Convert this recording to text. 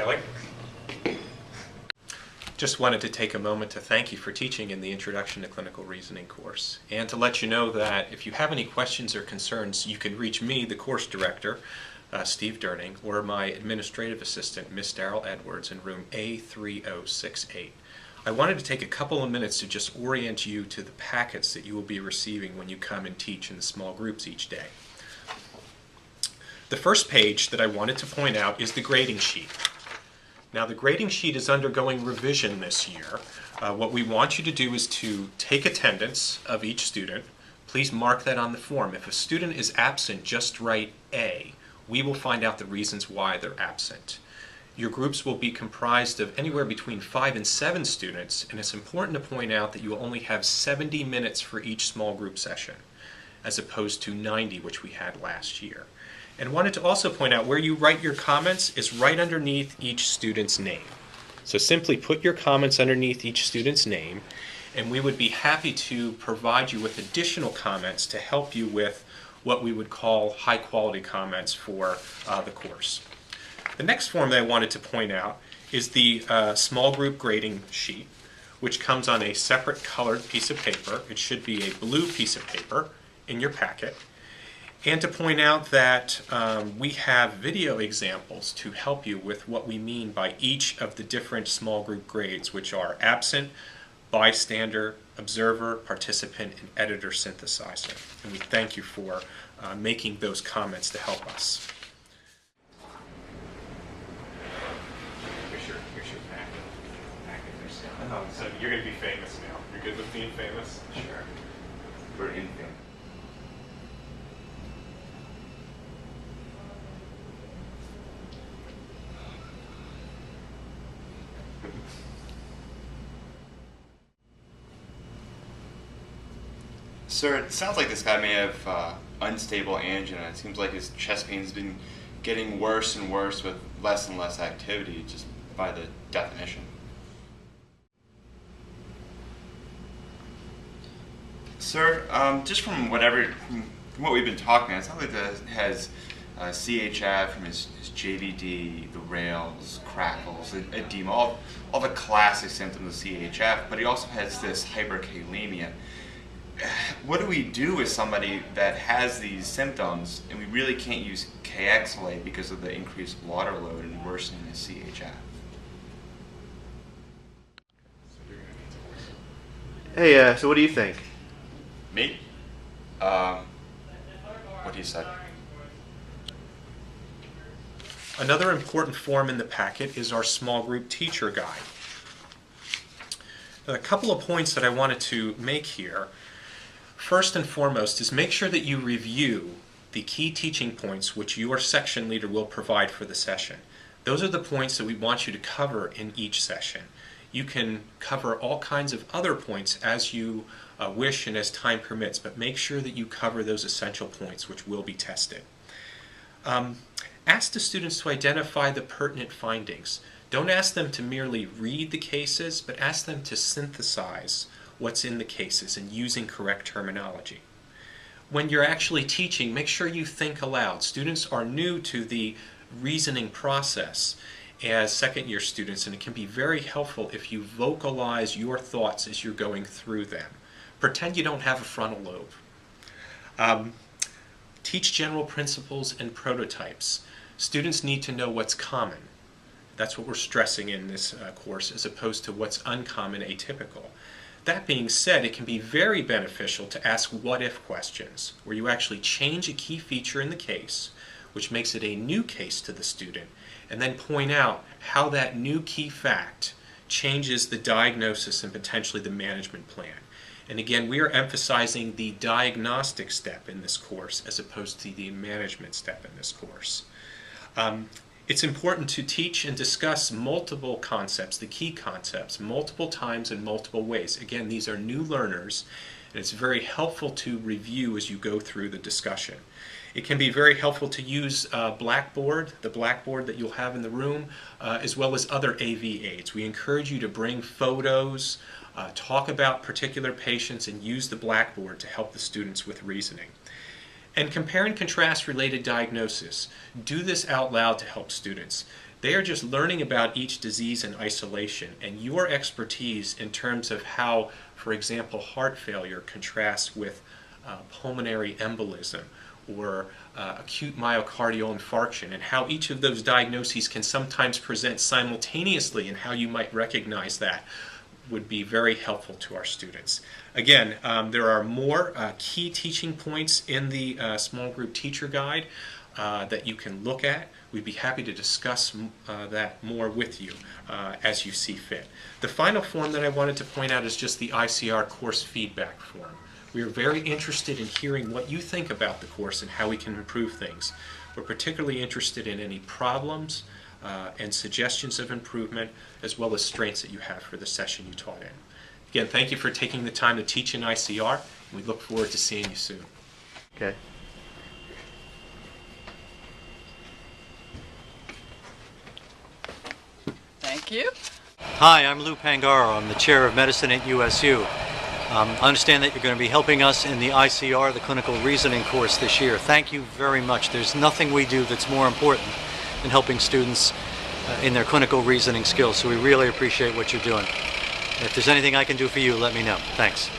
Kelly. Just wanted to take a moment to thank you for teaching in the Introduction to Clinical Reasoning course, and to let you know that if you have any questions or concerns, you can reach me, the course director, Steve Durning, or my administrative assistant, Miss Daryl Edwards, in room A3068. I wanted to take a couple of minutes to just orient you to the packets that you will be receiving when you come and teach in the small groups each day. The first page that I wanted to point out is the grading sheet. Now, the grading sheet is undergoing revision this year. What we want you to do is to take attendance of each student. Please mark that on the form. If a student is absent, just write A. We will find out the reasons why they're absent. Your groups will be comprised of anywhere between 5 and 7 students, and it's important to point out that you will only have 70 minutes for each small group session, as opposed to 90, which we had last year. And wanted to also point out where you write your comments is right underneath each student's name. So simply put your comments underneath each student's name, and we would be happy to provide you with additional comments to help you with what we would call high quality comments for the course. The next form that I wanted to point out is the small group grading sheet, which comes on a separate colored piece of paper. It should be a blue piece of paper in your packet. And to point out that we have video examples to help you with what we mean by each of the different small group grades, which are absent, bystander, observer, participant, and editor synthesizer. And we thank you for making those comments to help us. Here's your packet. Oh, so you're going to be famous now. You're good with being famous? Sure. We're in fame. Sir, it sounds like this guy may have unstable angina. It seems like his chest pain has been getting worse and worse with less and less activity, just by the definition. Sir, just from what we've been talking about, it sounds like that has CHF from his JVD, the rails, crackles, edema, all the classic symptoms of CHF, but he also has this hyperkalemia. What do we do with somebody that has these symptoms and we really can't use Kxalate because of the increased water load and worsening the CHF? Hey, so what do you think? Me? What do you say? Another important form in the packet is our small group teacher guide. A couple of points that I wanted to make here. First and foremost is make sure that you review the key teaching points which your section leader will provide for the session. Those are the points that we want you to cover in each session. You can cover all kinds of other points as you wish and as time permits, but make sure that you cover those essential points which will be tested. Ask the students to identify the pertinent findings. Don't ask them to merely read the cases, but ask them to synthesize what's in the cases and using correct terminology. When you're actually teaching, make sure you think aloud. Students are new to the reasoning process as second-year students, and it can be very helpful if you vocalize your thoughts as you're going through them. Pretend you don't have a frontal lobe. Teach general principles and prototypes. Students need to know what's common. That's what we're stressing in this course, as opposed to what's uncommon, atypical. That being said, it can be very beneficial to ask what-if questions, where you actually change a key feature in the case, which makes it a new case to the student, and then point out how that new key fact changes the diagnosis and potentially the management plan. And again, we are emphasizing the diagnostic step in this course as opposed to the management step in this course. It's important to teach and discuss multiple concepts, the key concepts, multiple times in multiple ways. Again, these are new learners, and it's very helpful to review as you go through the discussion. It can be very helpful to use Blackboard, the Blackboard that you'll have in the room, as well as other AV aids. We encourage you to bring photos, talk about particular patients, and use the Blackboard to help the students with reasoning. And compare and contrast related diagnosis. Do this out loud to help students. They are just learning about each disease in isolation, and your expertise in terms of how, for example, heart failure contrasts with pulmonary embolism or acute myocardial infarction, and how each of those diagnoses can sometimes present simultaneously and how you might recognize that would be very helpful to our students. Again, there are more key teaching points in the small group teacher guide that you can look at. We'd be happy to discuss that more with you as you see fit. The final form that I wanted to point out is just the ICR course feedback form. We are very interested in hearing what you think about the course and how we can improve things. We're particularly interested in any problems and suggestions of improvement, as well as strengths that you have for the session you taught in. Again, thank you for taking the time to teach in ICR, and we look forward to seeing you soon. Okay. Thank you. Hi, I'm Lou Pangaro. I'm the chair of medicine at USU. I understand that you're going to be helping us in the ICR, the clinical reasoning course this year. Thank you very much. There's nothing we do that's more important than helping students in their clinical reasoning skills, so we really appreciate what you're doing. If there's anything I can do for you, let me know. Thanks.